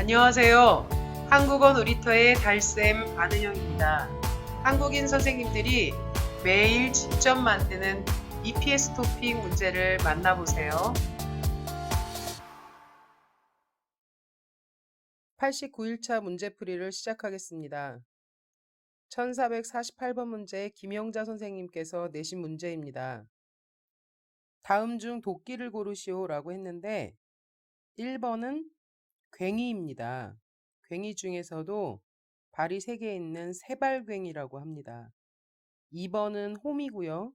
안녕하세요. 한국어 놀이터의 달쌤 안은영입니다. 한국인 선생님들이 매일 직접 만드는 EPS 토픽 문제를 만나보세요. 89일차 문제풀이를 시작하겠습니다. 1448번 문제 김영자 선생님께서 내신 문제입니다. 다음 중 도끼를 고르시오 라고 했는데 1번은 괭이입니다. 괭이 중에서도 발이 3개 있는 세발괭이라고 합니다. 2번은 홈이고요.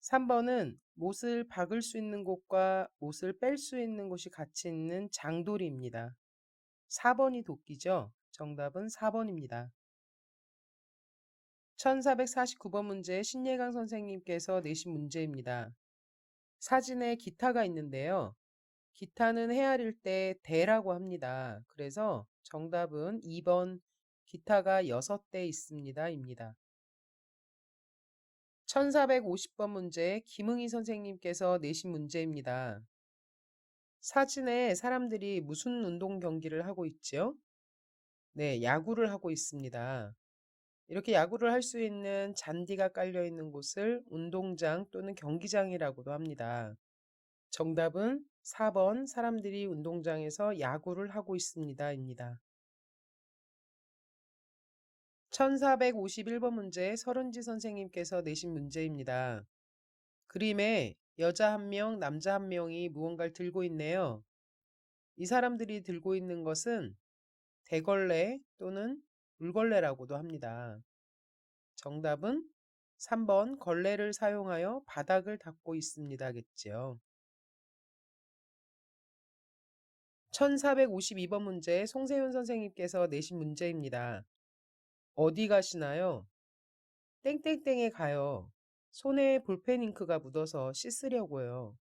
3번은 못을 박을 수 있는 곳과 못을 뺄 수 있는 곳이 같이 있는 장돌이입니다. 4번이 도끼죠. 정답은 4번입니다. 1449번 문제 신예강 선생님께서 내신 문제입니다. 사진에 기타가 있는데요. 기타는 헤아릴 때 대라고 합니다. 그래서 정답은 2번 기타가 6대 있습니다. 입니다. 1450번 문제 김응희 선생님께서 내신 문제입니다. 사진에 사람들이 무슨 운동 경기를 하고 있죠? 네, 야구를 하고 있습니다. 이렇게 야구를 할 수 있는 잔디가 깔려 있는 곳을 운동장 또는 경기장이라고도 합니다. 정답은 4번 사람들이 운동장에서 야구를 하고 있습니다. 입니다. 1451번 문제 서른지 선생님께서 내신 문제입니다. 그림에 여자 1명, 남자 1명이 무언가를 들고 있네요. 이 사람들이 들고 있는 것은 대걸레 또는 물걸레라고도 합니다. 정답은 3번 걸레를 사용하여 바닥을 닦고 있습니다겠지요. 1452번 문제 송세윤 선생님께서 내신 문제입니다. 어디 가시나요? 땡땡땡에 가요. 손에 볼펜 잉크가 묻어서 씻으려고요.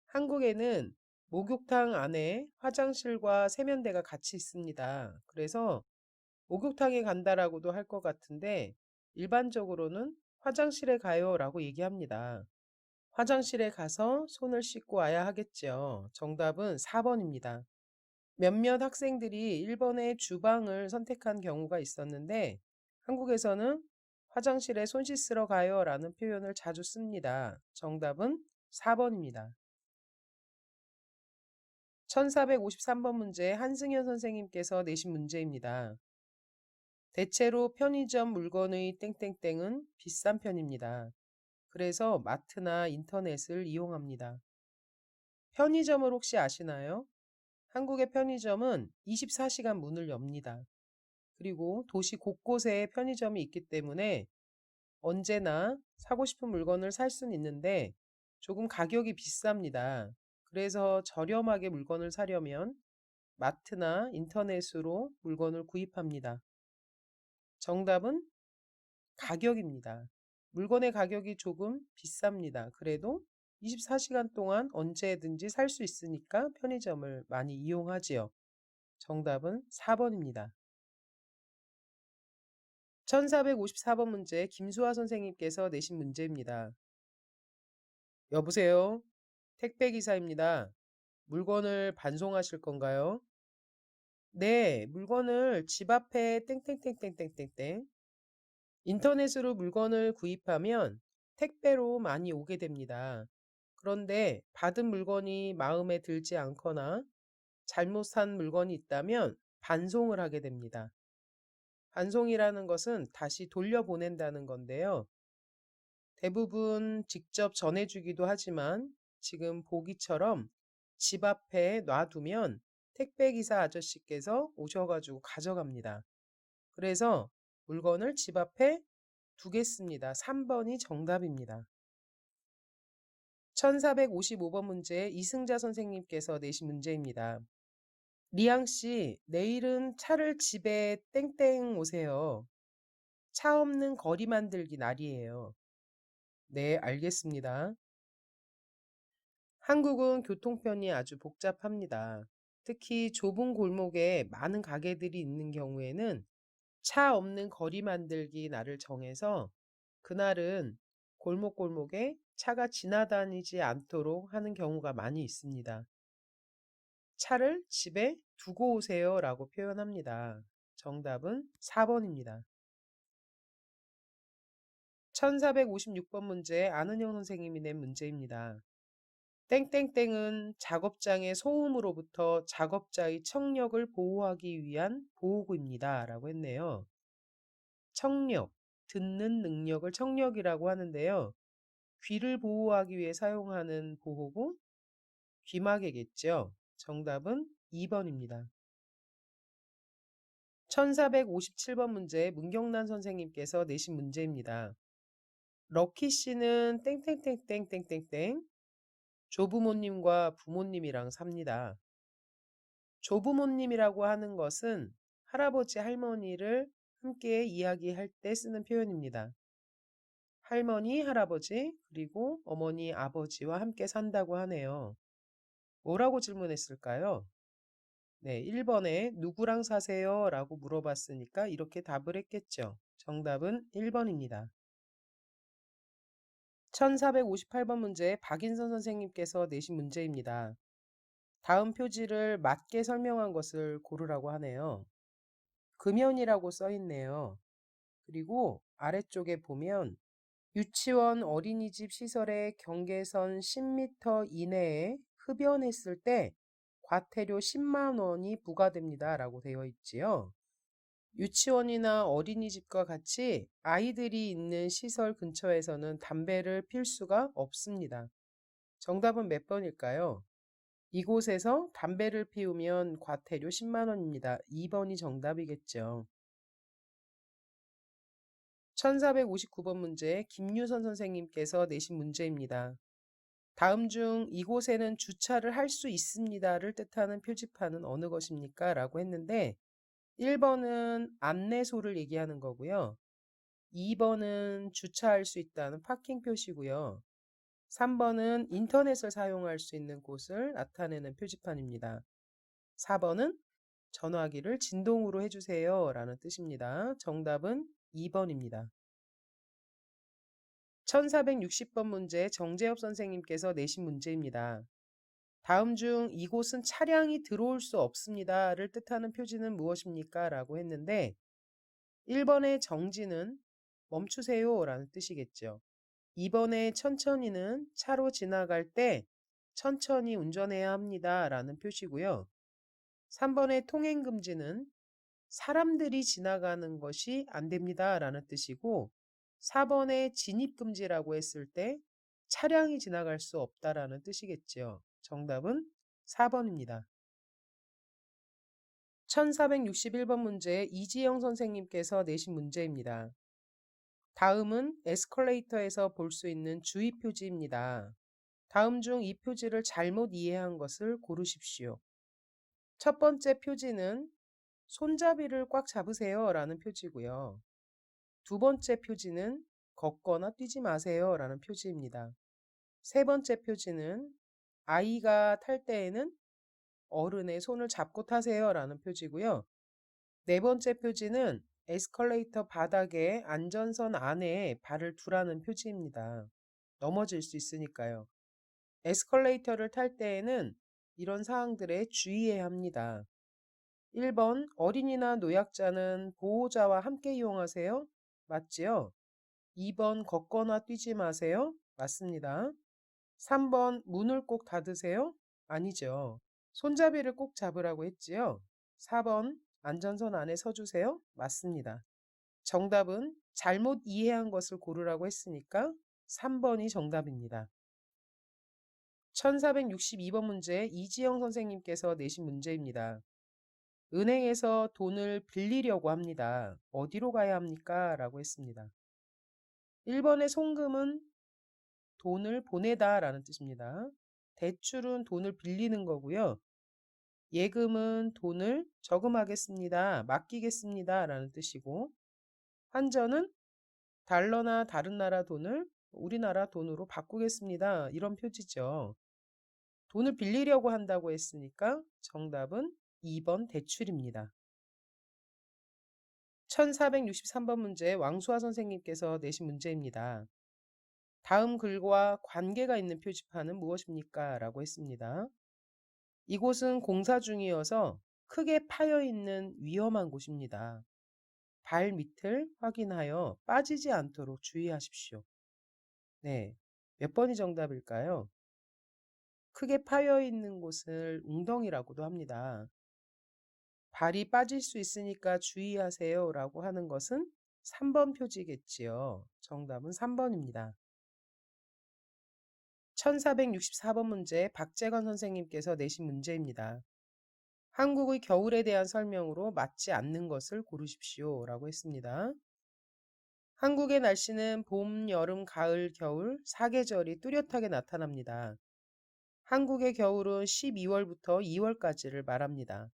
한국에는 목욕탕 안에 화장실과 세면대가 같이 있습니다. 그래서 목욕탕에 간다라고도 할 것 같은데 일반적으로는 화장실에 가요 라고 얘기합니다. 화장실에 가서 손을 씻고 와야 하겠죠. 정답은 4번입니다. 몇몇 학생들이 일본의 주방을 선택한 경우가 있었는데 한국에서는 화장실에 손 씻으러 가요 라는 표현을 자주 씁니다. 정답은 4번입니다. 1453번 문제 한승현 선생님께서 내신 문제입니다. 대체로 편의점 물건의 땡땡땡은 비싼 편입니다. 그래서 마트나 인터넷을 이용합니다. 편의점을 혹시 아시나요? 한국의 편의점은 24시간 문을 엽니다. 그리고 도시 곳곳에 편의점이 있기 때문에 언제나 사고 싶은 물건을 살 수는 있는데 조금 가격이 비쌉니다. 그래서 저렴하게 물건을 사려면 마트나 인터넷으로 물건을 구입합니다. 정답은 가격입니다. 물건의 가격이 조금 비쌉니다. 그래도 24시간 동안 언제든지 살 수 있으니까 편의점을 많이 이용하지요. 정답은 4번입니다. 1454번 문제 김수아 선생님께서 내신 문제입니다. 여보세요? 택배기사입니다. 물건을 반송하실 건가요? 네, 물건을 집 앞에 땡땡땡땡땡땡땡 인터넷으로 물건을 구입하면 택배로 많이 오게 됩니다. 그런데 받은 물건이 마음에 들지 않거나 잘못 산 물건이 있다면 반송을 하게 됩니다. 반송이라는 것은 다시 돌려보낸다는 건데요. 대부분 직접 전해주기도 하지만 지금 보기처럼 집 앞에 놔두면 택배기사 아저씨께서 오셔가지고 가져갑니다. 그래서 물건을 집 앞에 두겠습니다. 3번이 정답입니다. 1455번 문제 이승자 선생님께서 내신 문제입니다. 리양 씨, 내일은 차를 집에 땡땡 오세요. 차 없는 거리 만들기 날이에요. 네, 알겠습니다. 한국은 교통편이 아주 복잡합니다. 특히 좁은 골목에 많은 가게들이 있는 경우에는 차 없는 거리 만들기 날을 정해서 그날은 골목골목에 차가 지나다니지 않도록 하는 경우가 많이 있습니다. 차를 집에 두고 오세요 라고 표현합니다. 정답은 4번입니다. 1456번 문제 안은영 선생님이 낸 문제입니다. 땡땡땡은 작업장의 소음으로부터 작업자의 청력을 보호하기 위한 보호구입니다 라고 했네요. 청력, 듣는 능력을 청력이라고 하는데요. 귀를 보호하기 위해 사용하는 보호구, 귀마개겠죠. 정답은 2번입니다. 1457번 문제 문경란 선생님께서 내신 문제입니다. 럭키 씨는 땡땡땡땡땡땡땡 조부모님과 부모님이랑 삽니다. 조부모님이라고 하는 것은 할아버지 할머니를 함께 이야기할 때 쓰는 표현입니다. 할머니, 할아버지, 그리고 어머니, 아버지와 함께 산다고 하네요. 뭐라고 질문했을까요? 네, 1번에 누구랑 사세요? 라고 물어봤으니까 이렇게 답을 했겠죠. 정답은 1번입니다. 1458번 문제 박인선 선생님께서 내신 문제입니다. 다음 표지를 맞게 설명한 것을 고르라고 하네요. 금연이라고 써 있네요. 그리고 아래쪽에 보면 유치원 어린이집 시설의 경계선 10m 이내에 흡연했을 때 과태료 10만 원이 부과됩니다. 라고 되어 있지요. 유치원이나 어린이집과 같이 아이들이 있는 시설 근처에서는 담배를 필 수가 없습니다. 정답은 몇 번일까요? 이곳에서 담배를 피우면 과태료 10만 원입니다. 2번이 정답이겠죠. 1459번 문제 김유선 선생님께서 내신 문제입니다. 다음 중 이곳에는 주차를 할 수 있습니다를 뜻하는 표지판은 어느 것입니까? 라고 했는데 1번은 안내소를 얘기하는 거고요. 2번은 주차할 수 있다는 파킹 표시고요. 3번은 인터넷을 사용할 수 있는 곳을 나타내는 표지판입니다. 4번은 전화기를 진동으로 해주세요 라는 뜻입니다. 정답은 2번입니다. 1460번 문제 정재엽 선생님께서 내신 문제입니다. 다음 중 이곳은 차량이 들어올 수 없습니다를 뜻하는 표지는 무엇입니까? 라고 했는데 1번의 정지는 멈추세요 라는 뜻이겠죠. 2번의 천천히는 차로 지나갈 때 천천히 운전해야 합니다 라는 표시고요. 3번의 통행금지는 사람들이 지나가는 것이 안 됩니다 라는 뜻이고 4번의 진입금지라고 했을 때 차량이 지나갈 수 없다라는 뜻이겠죠. 정답은 4번입니다. 1461번 문제 이지영 선생님께서 내신 문제입니다. 다음은 에스컬레이터에서 볼 수 있는 주의 표지입니다. 다음 중 이 표지를 잘못 이해한 것을 고르십시오. 첫 번째 표지는 손잡이를 꽉 잡으세요 라는 표지고요. 두 번째 표지는 걷거나 뛰지 마세요 라는 표지입니다. 세 번째 표지는 아이가 탈 때에는 어른의 손을 잡고 타세요 라는 표지고요. 네 번째 표지는 에스컬레이터 바닥에 안전선 안에 발을 두라는 표지입니다. 넘어질 수 있으니까요. 에스컬레이터를 탈 때에는 이런 사항들에 주의해야 합니다. 1번 어린이나 노약자는 보호자와 함께 이용하세요. 맞지요? 2번 걷거나 뛰지 마세요. 맞습니다. 3번 문을 꼭 닫으세요. 아니죠. 손잡이를 꼭 잡으라고 했지요. 4번 안전선 안에 서주세요. 맞습니다. 정답은 잘못 이해한 것을 고르라고 했으니까 3번이 정답입니다. 1462번 문제 이지영 선생님께서 내신 문제입니다. 은행에서 돈을 빌리려고 합니다. 어디로 가야 합니까? 라고 했습니다. 1번의 송금은 돈을 보내다 라는 뜻입니다. 대출은 돈을 빌리는 거고요. 예금은 돈을 저금하겠습니다. 맡기겠습니다. 라는 뜻이고, 환전은 달러나 다른 나라 돈을 우리나라 돈으로 바꾸겠습니다. 이런 표지죠. 돈을 빌리려고 한다고 했으니까 정답은 2번 대출입니다. 1463번 문제 왕수아 선생님께서 내신 문제입니다. 다음 글과 관계가 있는 표지판은 무엇입니까? 라고 했습니다. 이곳은 공사 중이어서 크게 파여 있는 위험한 곳입니다. 발 밑을 확인하여 빠지지 않도록 주의하십시오. 네. 몇 번이 정답일까요? 크게 파여 있는 곳을 웅덩이라고도 합니다. 발이 빠질 수 있으니까 주의하세요 라고 하는 것은 3번 표지겠지요. 정답은 3번입니다. 1464번 문제 박재건 선생님께서 내신 문제입니다. 한국의 겨울에 대한 설명으로 맞지 않는 것을 고르십시오 라고 했습니다. 한국의 날씨는 봄, 여름, 가을, 겨울 4계절이 뚜렷하게 나타납니다. 한국의 겨울은 12월부터 2월까지를 말합니다.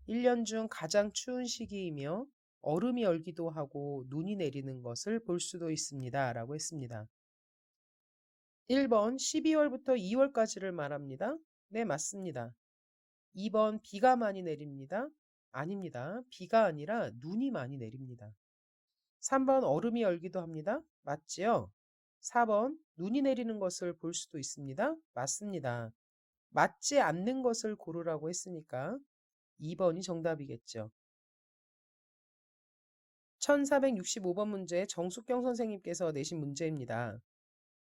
1년 중 가장 추운 시기이며 얼음이 얼기도 하고 눈이 내리는 것을 볼 수도 있습니다. 라고 했습니다. 1번 12월부터 2월까지를 말합니다. 네, 맞습니다. 2번 비가 많이 내립니다. 아닙니다. 비가 아니라 눈이 많이 내립니다. 3번 얼음이 얼기도 합니다. 맞지요? 4번 눈이 내리는 것을 볼 수도 있습니다. 맞습니다. 맞지 않는 것을 고르라고 했으니까 2번이 정답이겠죠. 1465번 문제 정숙경 선생님께서 내신 문제입니다.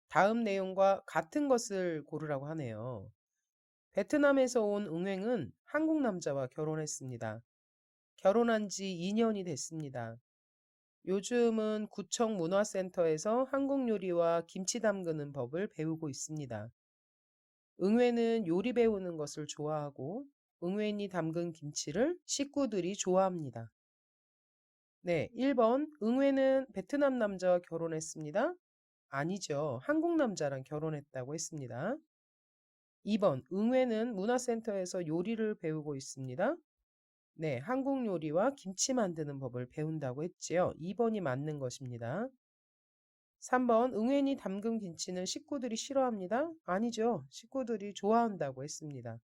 다음 내용과 같은 것을 고르라고 하네요. 베트남에서 온 응행은 한국 남자와 결혼했습니다. 결혼한 지 2년이 됐습니다. 요즘은 구청 문화센터에서 한국 요리와 김치 담그는 법을 배우고 있습니다. 응회는 요리 배우는 것을 좋아하고 응회인이 담근 김치를 식구들이 좋아합니다. 네, 1번 응회는 베트남 남자와 결혼했습니다. 아니죠. 한국 남자랑 결혼했다고 했습니다. 2번 응회는 문화센터에서 요리를 배우고 있습니다. 네, 한국 요리와 김치 만드는 법을 배운다고 했지요. 2번이 맞는 것입니다. 3번 응웬이 담근 김치는 식구들이 싫어합니다. 아니죠. 식구들이 좋아한다고 했습니다.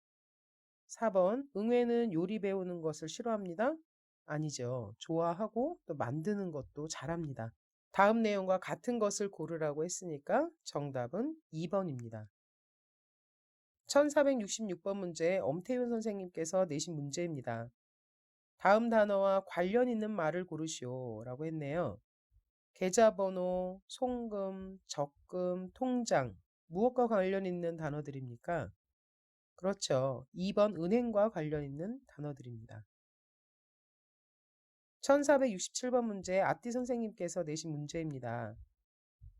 4번 응웬은 요리 배우는 것을 싫어합니다. 아니죠. 좋아하고 또 만드는 것도 잘합니다. 다음 내용과 같은 것을 고르라고 했으니까 정답은 2번입니다. 1466번 문제 엄태윤 선생님께서 내신 문제입니다. 다음 단어와 관련 있는 말을 고르시오 라고 했네요. 계좌번호, 송금, 적금, 통장 무엇과 관련 있는 단어들입니까? 그렇죠. 2번 은행과 관련 있는 단어들입니다. 1467번 문제 아띠 선생님께서 내신 문제입니다.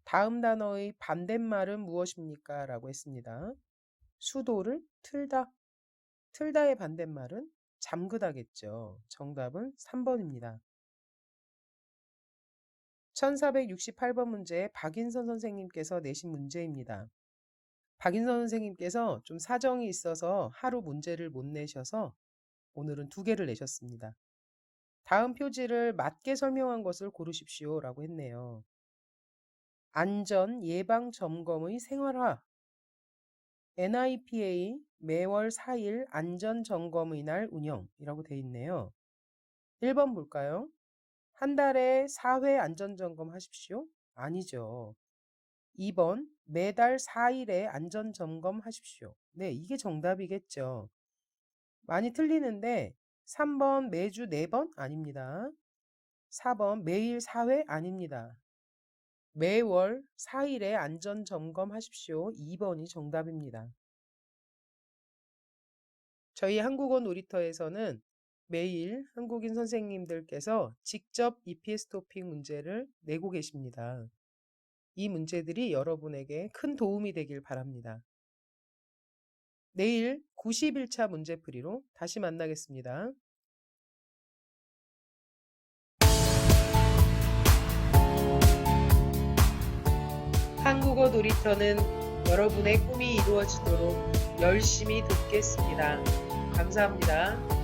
다음 단어의 반대말은 무엇입니까? 라고 했습니다. 수도를 틀다. 틀다의 반대말은 잠그다겠죠. 정답은 3번입니다. 1468번 문제 박인선 선생님께서 내신 문제입니다. 박인선 선생님께서 좀 사정이 있어서 하루 문제를 못 내셔서 오늘은 2개를 내셨습니다. 다음 표지를 맞게 설명한 것을 고르십시오 라고 했네요. 안전 예방 점검의 생활화 NIPA 매월 4일 안전 점검의 날 운영이라고 돼 있네요. 1번 볼까요? 한 달에 4회 안전 점검 하십시오. 아니죠. 2번 매달 4일에 안전 점검 하십시오. 네, 이게 정답이겠죠. 많이 틀리는데 3번 매주 4번 아닙니다. 4번 매일 4회 아닙니다. 매월 4일에 안전 점검 하십시오. 2번이 정답입니다. 저희 한국어 놀이터에서는 매일 한국인 선생님들께서 직접 EPS 토픽 문제를 내고 계십니다. 이 문제들이 여러분에게 큰 도움이 되길 바랍니다. 내일 91차 문제풀이로 다시 만나겠습니다. 한국어 놀이터는 여러분의 꿈이 이루어지도록 열심히 돕겠습니다. 감사합니다.